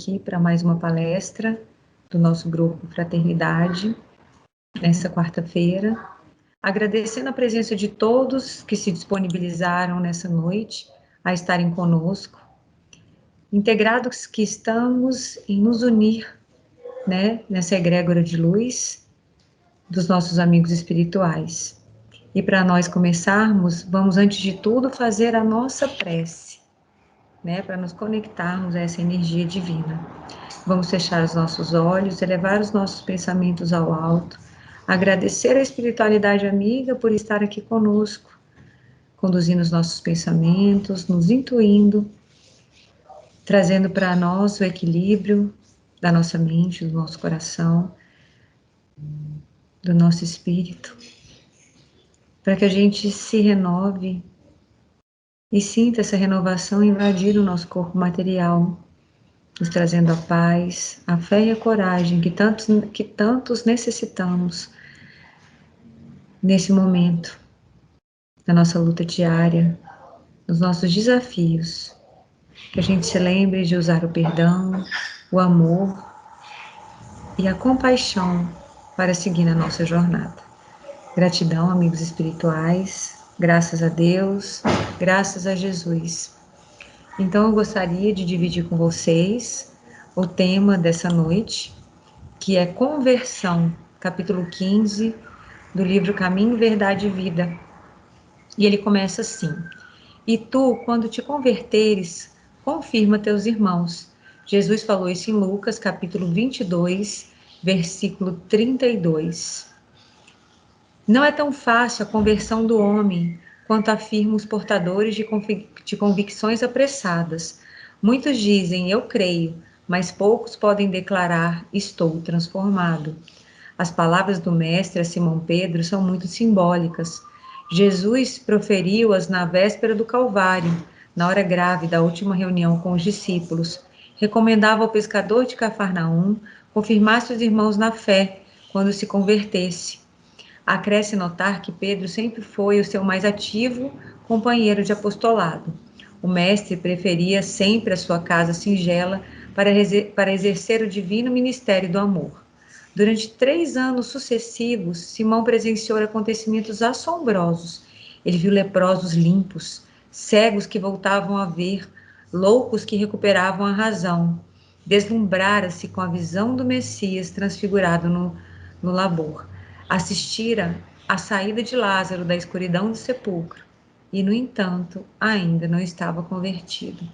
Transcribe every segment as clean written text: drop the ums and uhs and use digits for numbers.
aqui para mais uma palestra do nosso grupo Fraternidade, nessa quarta-feira, agradecendo a presença de todos que se disponibilizaram nessa noite a estarem conosco, integrados que estamos em nos unir, né, nessa egrégora de luz dos nossos amigos espirituais. E para nós começarmos, vamos antes de tudo fazer a nossa prece, né, para nos conectarmos a essa energia divina. Vamos fechar os nossos olhos, elevar os nossos pensamentos ao alto, agradecer a espiritualidade amiga por estar aqui conosco, conduzindo os nossos pensamentos, nos intuindo, trazendo para nós o equilíbrio da nossa mente, do nosso coração, do nosso espírito, para que a gente se renove e sinta essa renovação invadir o nosso corpo material, nos trazendo a paz, a fé e a coragem que tantos necessitamos nesse momento, na nossa luta diária, nos nossos desafios. Que a gente se lembre de usar o perdão, o amor e a compaixão para seguir na nossa jornada. Gratidão, amigos espirituais, graças a Deus, graças a Jesus. Então eu gostaria de dividir com vocês o tema dessa noite, que é Conversão, capítulo 15 do livro Caminho, Verdade e Vida. E ele começa assim: E tu, quando te converteres, confirma teus irmãos. Jesus falou isso em Lucas, capítulo 22, versículo 32. Não é tão fácil a conversão do homem quanto afirmam os portadores de convicções apressadas. Muitos dizem, eu creio, mas poucos podem declarar, estou transformado. As palavras do mestre a Simão Pedro são muito simbólicas. Jesus proferiu-as na véspera do Calvário, na hora grave da última reunião com os discípulos. Recomendava ao pescador de Cafarnaum confirmasse os irmãos na fé quando se convertesse. Acresce notar que Pedro sempre foi o seu mais ativo companheiro de apostolado. O mestre preferia sempre a sua casa singela para exercer o divino ministério do amor. Durante 3 anos sucessivos, Simão presenciou acontecimentos assombrosos. Ele viu leprosos limpos, cegos que voltavam a ver, loucos que recuperavam a razão. Deslumbrara-se com a visão do Messias transfigurado no labor. Assistira à saída de Lázaro da escuridão do sepulcro e, no entanto, ainda não estava convertido.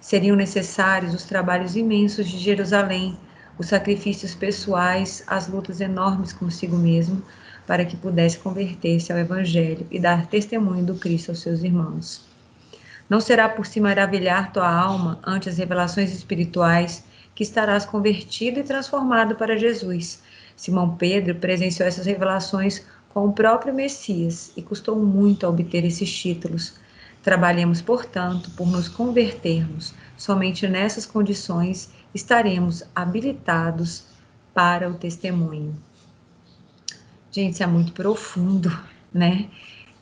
Seriam necessários os trabalhos imensos de Jerusalém, os sacrifícios pessoais, as lutas enormes consigo mesmo, para que pudesse converter-se ao Evangelho e dar testemunho do Cristo aos seus irmãos. Não será por se maravilhar tua alma ante as revelações espirituais que estarás convertido e transformado para Jesus. Simão Pedro presenciou essas revelações com o próprio Messias e custou muito a obter esses títulos. Trabalhemos, portanto, por nos convertermos. Somente nessas condições estaremos habilitados para o testemunho. Gente, isso é muito profundo, né?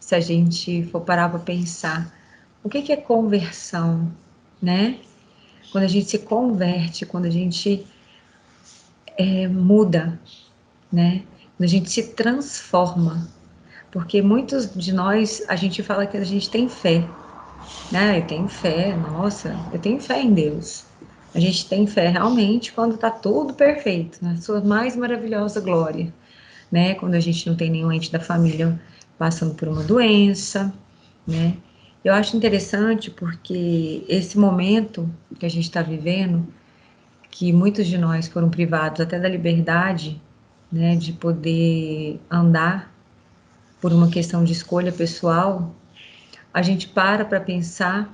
Se a gente for parar para pensar, o que é conversão, né? Quando a gente se converte, quando a gente muda, né? Quando a gente se transforma. Porque muitos de nós, a gente fala que a gente tem fé, né? Eu tenho fé, nossa, eu tenho fé em Deus. A gente tem fé realmente quando está tudo perfeito, na sua mais maravilhosa glória, né? Quando a gente não tem nenhum ente da família passando por uma doença, né? Eu acho interessante porque esse momento que a gente está vivendo, que muitos de nós foram privados até da liberdade, né, de poder andar por uma questão de escolha pessoal, a gente para pensar,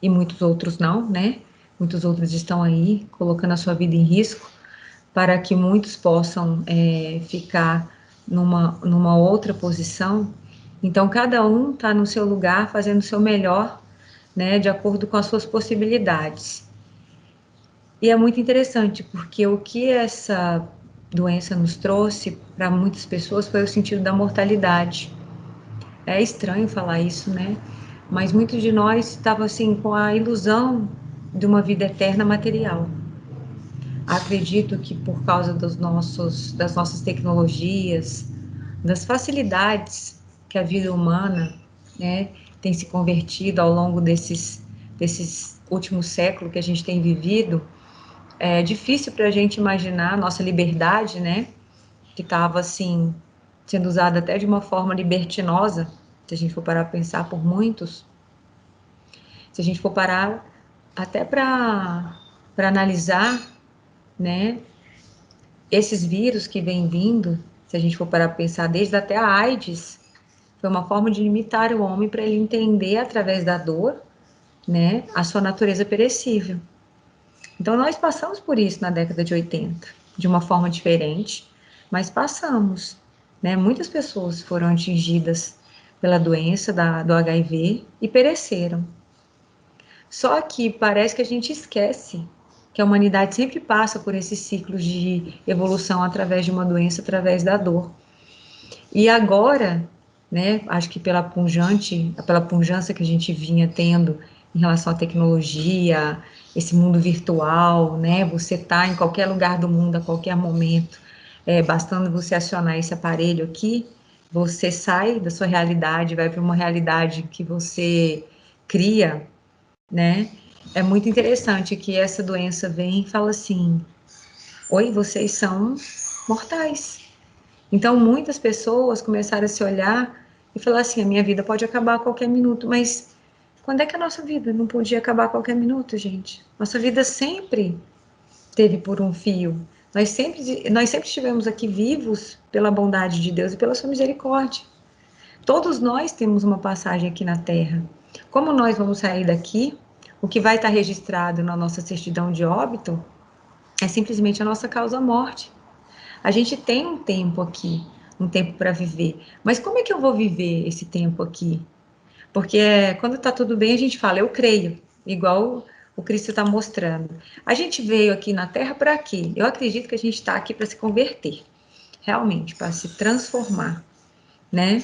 e muitos outros não, né? Muitos outros estão aí colocando a sua vida em risco para que muitos possam ficar numa outra posição. Então, cada um está no seu lugar, fazendo o seu melhor, né, de acordo com as suas possibilidades. E é muito interessante, porque o que essa doença nos trouxe para muitas pessoas foi o sentido da mortalidade. É estranho falar isso, né? Mas muitos de nós estavam assim com a ilusão de uma vida eterna material. Acredito que por causa das nossas tecnologias, das facilidades que a vida humana, né, tem se convertido ao longo desses últimos séculos que a gente tem vivido, é difícil para a gente imaginar a nossa liberdade, né, que estava assim sendo usada até de uma forma libertinosa, se a gente for parar para pensar por muitos, se a gente for parar até para analisar, né, esses vírus que vêm vindo, se a gente for parar para pensar, desde até a AIDS, foi uma forma de limitar o homem para ele entender através da dor, né, a sua natureza perecível. Então nós passamos por isso na década de 80, de uma forma diferente, mas passamos, né? Muitas pessoas foram atingidas pela doença do HIV e pereceram. Só que parece que a gente esquece que a humanidade sempre passa por esses ciclos de evolução através de uma doença, através da dor. E agora, né, acho que pela pujança que a gente vinha tendo em relação à tecnologia, esse mundo virtual, né, você tá em qualquer lugar do mundo a qualquer momento, bastando você acionar esse aparelho aqui, você sai da sua realidade, vai para uma realidade que você cria, né? É muito interessante que essa doença vem e fala assim: oi, vocês são mortais. Então, muitas pessoas começaram a se olhar e falar assim: a minha vida pode acabar a qualquer minuto, mas quando é que a nossa vida não podia acabar a qualquer minuto, gente? Nossa vida sempre teve por um fio. Nós sempre estivemos aqui vivos pela bondade de Deus e pela sua misericórdia. Todos nós temos uma passagem aqui na Terra. Como nós vamos sair daqui, o que vai estar registrado na nossa certidão de óbito é simplesmente a nossa causa-morte. A gente tem um tempo aqui, um tempo para viver. Mas como é que eu vou viver esse tempo aqui? Porque quando está tudo bem, a gente fala, eu creio, igual o Cristo está mostrando. A gente veio aqui na Terra para quê? Eu acredito que a gente está aqui para se converter, realmente, para se transformar, né?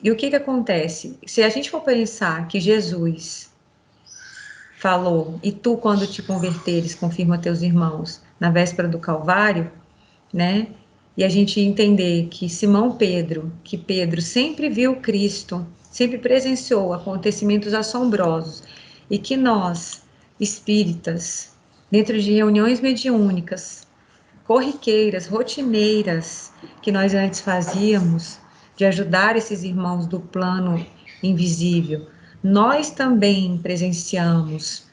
E o que acontece? Se a gente for pensar que Jesus falou, e tu, quando te converteres, confirma teus irmãos, na véspera do Calvário, né? E a gente entender que Pedro sempre viu Cristo, sempre presenciou acontecimentos assombrosos, e que nós, espíritas, dentro de reuniões mediúnicas, corriqueiras, rotineiras, que nós antes fazíamos, de ajudar esses irmãos do plano invisível, nós também presenciamos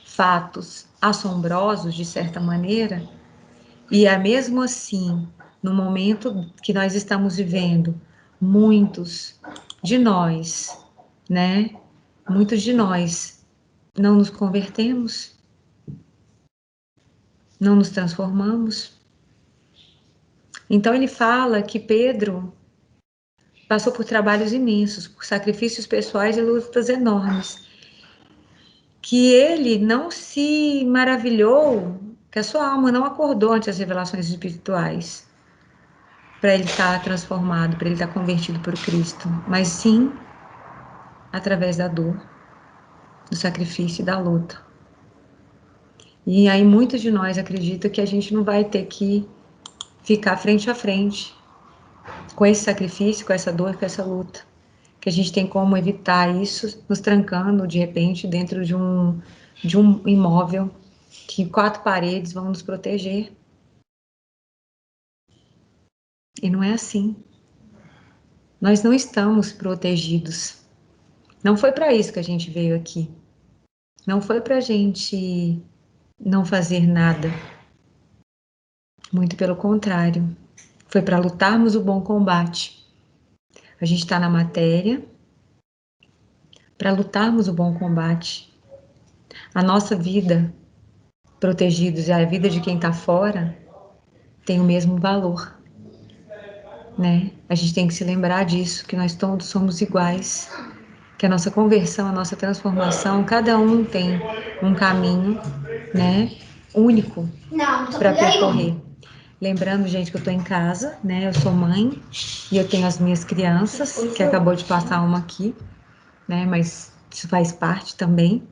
fatos assombrosos, de certa maneira, e é mesmo assim, no momento que nós estamos vivendo, muitos de nós, né? Muitos de nós não nos convertemos, não nos transformamos. Então ele fala que Pedro passou por trabalhos imensos, por sacrifícios pessoais e lutas enormes, que ele não se maravilhou, que a sua alma não acordou ante as revelações espirituais, para ele estar transformado, para ele estar convertido por Cristo, mas sim através da dor, do sacrifício e da luta. E aí muitos de nós acreditam que a gente não vai ter que ficar frente a frente com esse sacrifício, com essa dor, com essa luta, que a gente tem como evitar isso nos trancando de repente dentro de um imóvel que 4 paredes vão nos proteger. E não é assim. Nós não estamos protegidos. Não foi para isso que a gente veio aqui. Não foi para a gente não fazer nada. Muito pelo contrário. Foi para lutarmos o bom combate. A gente está na matéria para lutarmos o bom combate. A nossa vida, protegidos, e a vida de quem está fora, tem o mesmo valor, né? A gente tem que se lembrar disso, que nós todos somos iguais, que a nossa conversão, a nossa transformação, cada um tem um caminho, né, único para percorrer. Lembrando, gente, que eu estou em casa, né? Eu sou mãe e eu tenho as minhas crianças, que acabou de passar uma aqui, né? Mas isso faz parte também.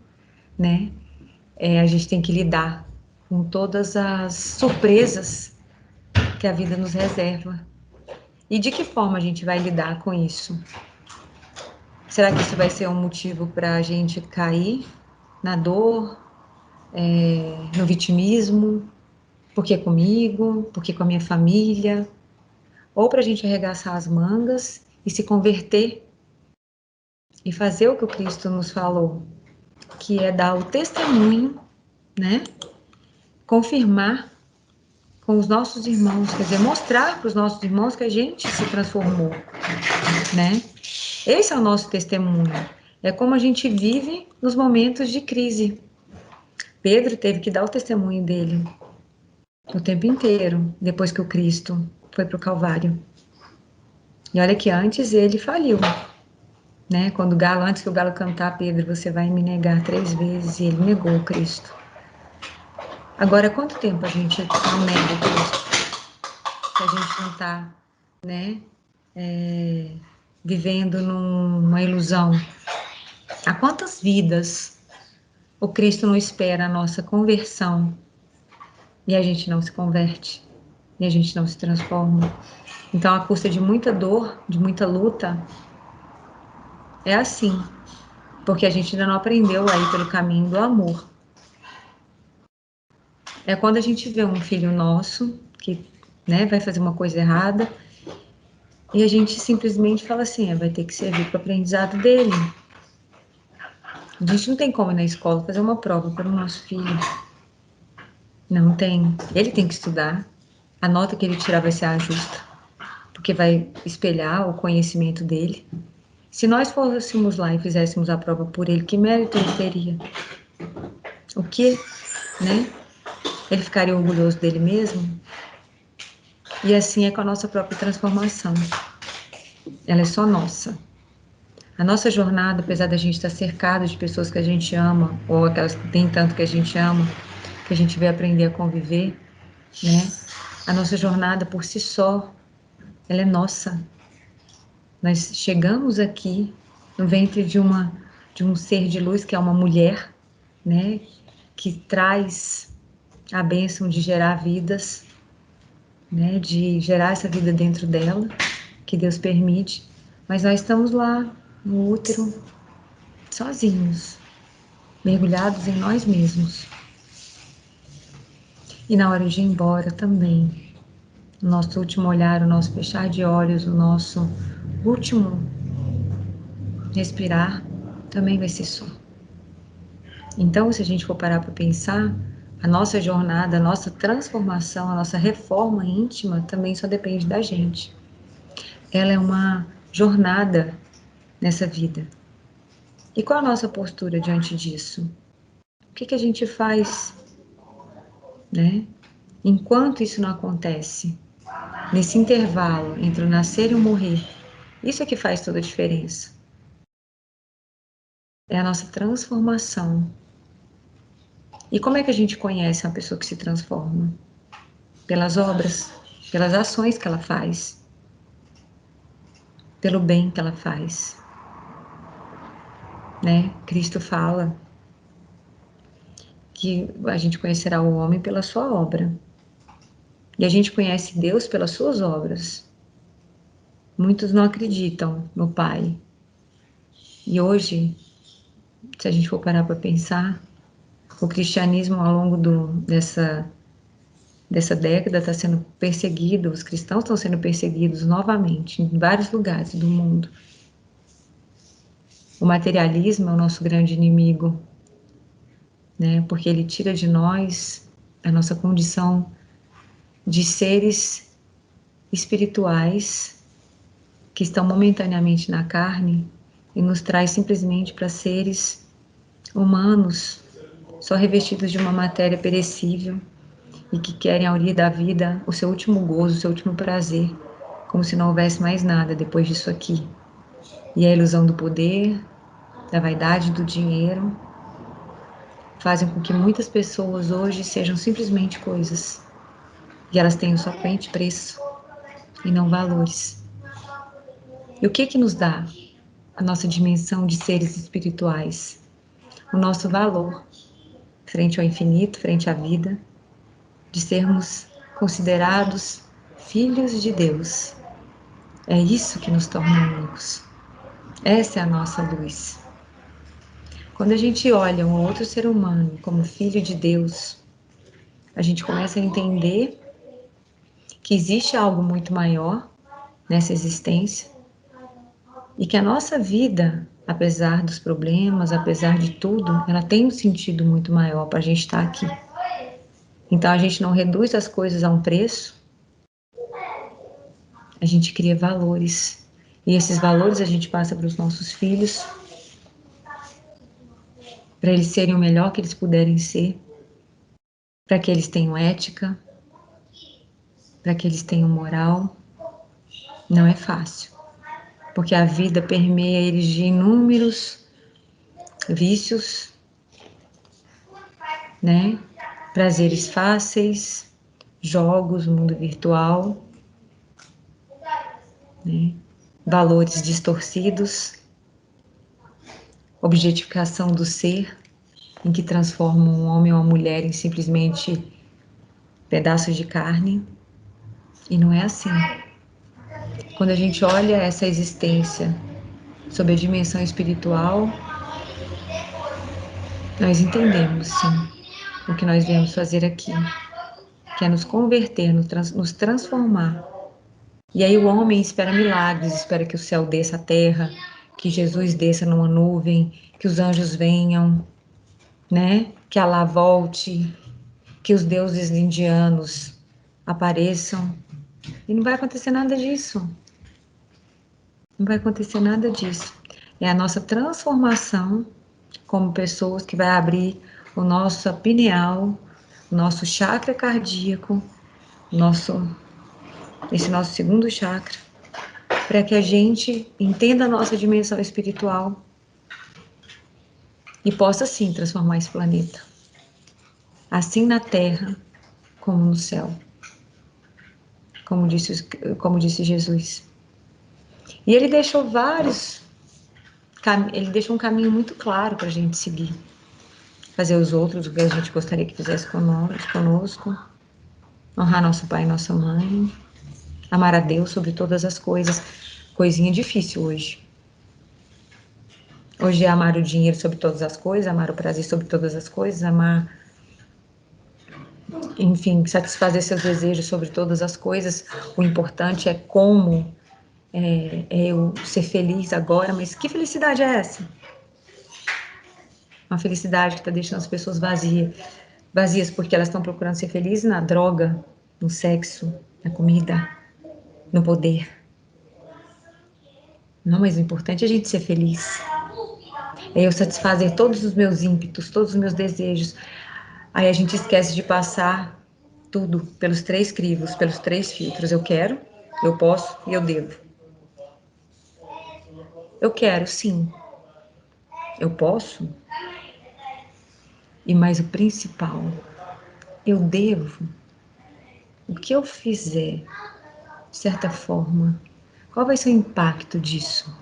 né? A gente tem que lidar com todas as surpresas que a vida nos reserva. E de que forma a gente vai lidar com isso? Será que isso vai ser um motivo para a gente cair na dor, no vitimismo? Por que comigo? Por que com a minha família? Ou para a gente arregaçar as mangas e se converter e fazer o que o Cristo nos falou, que é dar o testemunho, né? Confirmar com os nossos irmãos, quer dizer, mostrar para os nossos irmãos que a gente se transformou, né? Esse é o nosso testemunho. É como a gente vive nos momentos de crise. Pedro teve que dar o testemunho dele o tempo inteiro, depois que o Cristo foi para o Calvário. E olha que antes ele faliu, né? Quando o galo, antes que o galo cantar, Pedro, você vai me negar 3 vezes, e ele negou o Cristo. Agora, quanto tempo a gente não nega o Cristo? Que a gente não está, né? Vivendo numa ilusão. Há quantas vidas o Cristo não espera a nossa conversão e a gente não se converte, e a gente não se transforma? Então, à custa de muita dor, de muita luta, é assim, porque a gente ainda não aprendeu a ir pelo caminho do amor. É quando a gente vê um filho nosso que, né, vai fazer uma coisa errada e a gente simplesmente fala assim, vai ter que servir para o aprendizado dele. A gente não tem como ir na escola fazer uma prova para o nosso filho. Não tem. Ele tem que estudar. A nota que ele tirar vai ser a justa, porque vai espelhar o conhecimento dele. Se nós fôssemos lá e fizéssemos a prova por ele, que mérito ele teria? O que, né? Ele ficaria orgulhoso dele mesmo? E assim é com a nossa própria transformação. Ela é só nossa. A nossa jornada, apesar da gente estar cercado de pessoas que a gente ama, ou aquelas que tem tanto que a gente ama, que a gente vai aprender a conviver, né? A nossa jornada por si só, ela é nossa. Nós chegamos aqui no ventre de um ser de luz que é uma mulher, né? Que traz a bênção de gerar vidas, né? De gerar essa vida dentro dela, que Deus permite. Mas nós estamos lá no útero, sozinhos, mergulhados em nós mesmos. E na hora de ir embora também, o nosso último olhar, o nosso fechar de olhos, o nosso último respirar, também vai ser só. Então, se a gente for parar para pensar, a nossa jornada, a nossa transformação, a nossa reforma íntima também só depende da gente. Ela é uma jornada nessa vida. E qual a nossa postura diante disso? O que a gente faz, né? Enquanto isso não acontece, nesse intervalo entre o nascer e o morrer, isso é que faz toda a diferença. É a nossa transformação. E como é que a gente conhece uma pessoa que se transforma? Pelas obras, pelas ações que ela faz, pelo bem que ela faz, né? Cristo fala que a gente conhecerá o homem pela sua obra. E a gente conhece Deus pelas suas obras. Muitos não acreditam no Pai. E hoje, se a gente for parar para pensar, o cristianismo ao longo dessa década está sendo perseguido, os cristãos estão sendo perseguidos novamente em vários lugares do mundo. O materialismo é o nosso grande inimigo, né? Porque ele tira de nós a nossa condição de seres espirituais que estão momentaneamente na carne e nos traz simplesmente para seres humanos, só revestidos de uma matéria perecível e que querem ao lhe da vida o seu último gozo, o seu último prazer, como se não houvesse mais nada depois disso aqui. E a ilusão do poder, da vaidade, do dinheiro, fazem com que muitas pessoas hoje sejam simplesmente coisas. E elas tenham somente preço e não valores. E o que nos dá a nossa dimensão de seres espirituais? o nosso valor frente ao infinito, frente à vida, de sermos considerados filhos de Deus. É isso que nos torna únicos. Essa é a nossa luz. Quando a gente olha um outro ser humano como filho de Deus, a gente começa a entender que existe algo muito maior nessa existência e que a nossa vida, apesar dos problemas, apesar de tudo, ela tem um sentido muito maior para a gente estar aqui. Então a gente não reduz as coisas a um preço, a gente cria valores. E esses valores a gente passa para os nossos filhos, para eles serem o melhor que eles puderem ser, para que eles tenham ética, para que eles tenham moral. Não é fácil, porque a vida permeia eles de inúmeros vícios, né? Prazeres fáceis, jogos, mundo virtual, né? Valores distorcidos, objetificação do ser, em que transformam um homem ou uma mulher em simplesmente pedaços de carne. E não é assim. Quando a gente olha essa existência sob a dimensão espiritual, nós entendemos, sim, o que nós viemos fazer aqui, que é nos converter, nos transformar. E aí o homem espera milagres, espera que o céu desça à terra, que Jesus desça numa nuvem, que os anjos venham, né? Que Alá volte, que os deuses indianos apareçam. E não vai acontecer nada disso. Não vai acontecer nada disso. É a nossa transformação como pessoas que vai abrir o nosso pineal, o nosso chakra cardíaco, esse nosso segundo chakra, para que a gente entenda a nossa dimensão espiritual e possa sim transformar esse planeta, assim na Terra como no céu, como disse Jesus. E ele deixou ele deixou um caminho muito claro para a gente seguir, fazer os outros o que a gente gostaria que fizesse conosco, honrar nosso pai e nossa mãe, amar a Deus sobre todas as coisas. Coisinha difícil hoje. Hoje é amar o dinheiro sobre todas as coisas, amar o prazer sobre todas as coisas, amar, enfim, satisfazer seus desejos sobre todas as coisas. O importante é como eu ser feliz agora, mas que felicidade é essa? Uma felicidade que está deixando as pessoas vazias porque elas estão procurando ser felizes na droga, no sexo, na comida, no poder. Não, mas o importante é a gente ser feliz. É eu satisfazer todos os meus ímpetos, todos os meus desejos. Aí a gente esquece de passar tudo pelos 3 crivos, pelos 3 filtros. Eu quero, eu posso e eu devo. Eu quero, sim. Eu posso. E mais o principal, eu devo. O que eu fizer, de certa forma, qual vai ser o impacto disso?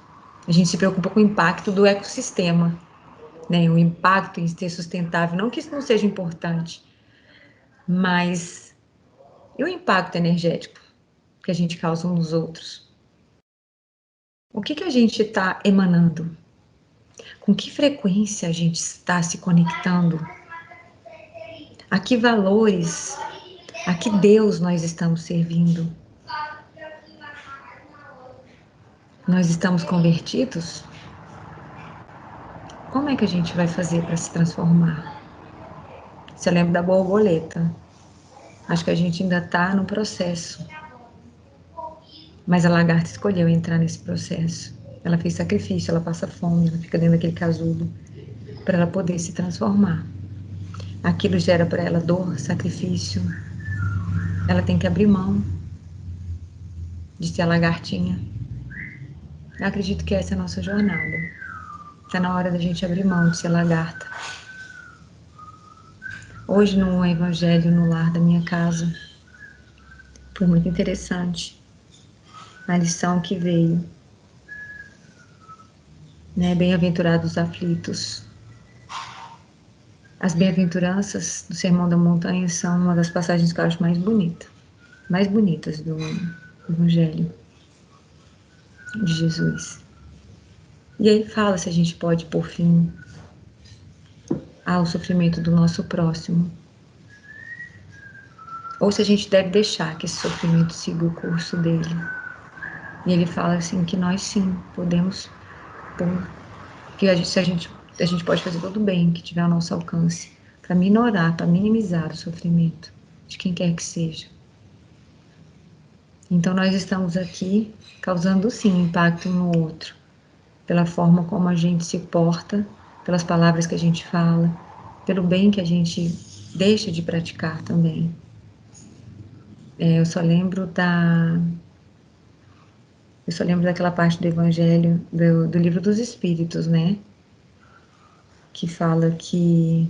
A gente se preocupa com o impacto do ecossistema, né? O impacto em ser sustentável. Não que isso não seja importante, mas e o impacto energético que a gente causa uns nos outros? O que a gente está emanando? Com que frequência a gente está se conectando? A que valores, a que Deus nós estamos servindo? Nós estamos convertidos? Como é que a gente vai fazer para se transformar? Você lembra da borboleta? Acho que a gente ainda está no processo. Mas a lagarta escolheu entrar nesse processo. Ela fez sacrifício, ela passa fome, ela fica dentro daquele casulo para ela poder se transformar. Aquilo gera para ela dor, sacrifício. Ela tem que abrir mão de ser a lagartinha. Eu acredito que essa é a nossa jornada. Está na hora da gente abrir mão de ser lagarta. Hoje, no Evangelho no lar da minha casa, foi muito interessante a lição que veio, né? Bem-aventurados os aflitos. As bem-aventuranças do Sermão da Montanha são uma das passagens que eu acho mais bonitas do Evangelho de Jesus. E aí fala se a gente pode pôr fim ao sofrimento do nosso próximo, ou se a gente deve deixar que esse sofrimento siga o curso dele. E ele fala assim que nós sim podemos pôr, que a gente pode fazer todo o bem que tiver ao nosso alcance para minorar, para minimizar o sofrimento de quem quer que seja. Então nós estamos aqui causando sim impacto um no outro, pela forma como a gente se porta, pelas palavras que a gente fala, pelo bem que a gente deixa de praticar também. Eu só lembro daquela parte do Evangelho, do Livro dos Espíritos, né? Que fala que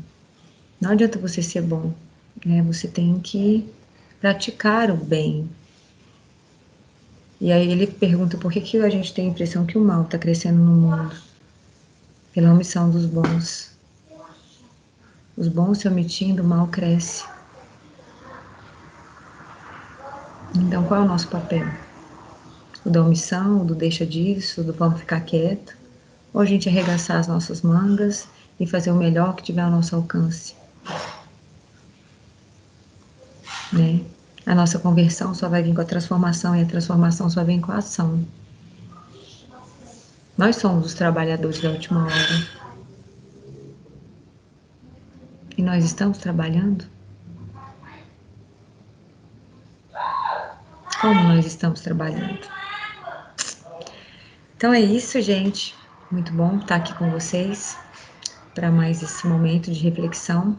não adianta você ser bom, né? Você tem que praticar o bem. E aí ele pergunta por que a gente tem a impressão que o mal está crescendo no mundo? Pela omissão dos bons. Os bons se omitindo, o mal cresce. Então qual é o nosso papel? O da omissão, o do deixa disso, o do vamos ficar quieto? Ou a gente arregaçar as nossas mangas e fazer o melhor que tiver ao nosso alcance? Né? A nossa conversão só vai vir com a transformação e a transformação só vem com a ação. Nós somos os trabalhadores da última hora. E nós estamos trabalhando? Como nós estamos trabalhando? Então é isso, gente. Muito bom estar aqui com vocês para mais esse momento de reflexão.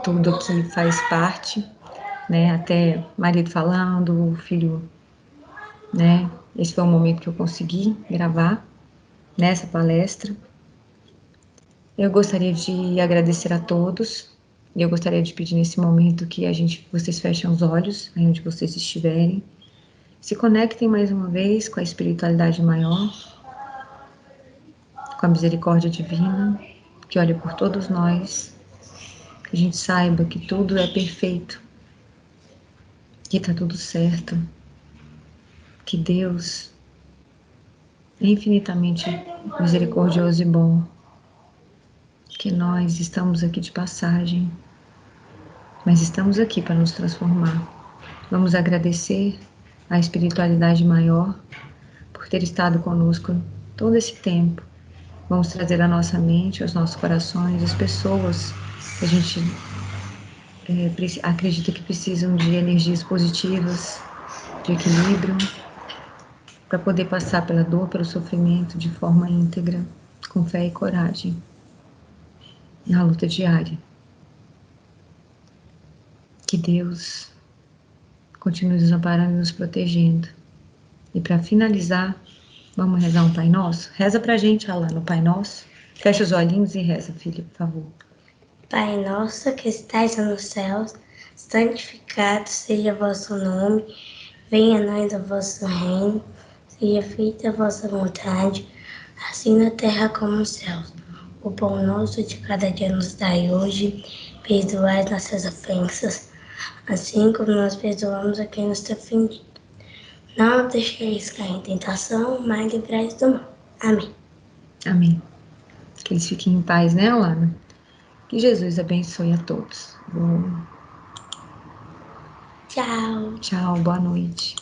Tudo aqui faz parte, né? Até marido falando, o filho, né? Esse foi o momento que eu consegui gravar nessa palestra. Eu gostaria de agradecer a todos e eu gostaria de pedir nesse momento que vocês fechem os olhos aí onde vocês estiverem, se conectem mais uma vez com a espiritualidade maior, com a misericórdia divina, que olha por todos nós, que a gente saiba que tudo é perfeito, que está tudo certo, que Deus é infinitamente misericordioso e bom, que nós estamos aqui de passagem, mas estamos aqui para nos transformar. Vamos agradecer à espiritualidade maior por ter estado conosco todo esse tempo. Vamos trazer à nossa mente, aos nossos corações, as pessoas que a gente acredita que precisam de energias positivas, de equilíbrio, para poder passar pela dor, pelo sofrimento de forma íntegra, com fé e coragem, na luta diária. Que Deus continue nos amparando e nos protegendo. E para finalizar, vamos rezar um Pai Nosso? Reza pra gente lá no Pai Nosso. Fecha os olhinhos e reza, filha, por favor. Pai nosso que estais nos céus, santificado seja o vosso nome, venha a nós o vosso reino, seja feita a vossa vontade, assim na terra como nos céus. O pão nosso de cada dia nos dai hoje, perdoai as nossas ofensas, assim como nós perdoamos a quem nos tem ofendido. Não nos deixeis cair em tentação, mas livrai-nos do mal. Amém. Amém. Que eles fiquem em paz, né, Alana? Que Jesus abençoe a todos. Tchau. Tchau, boa noite.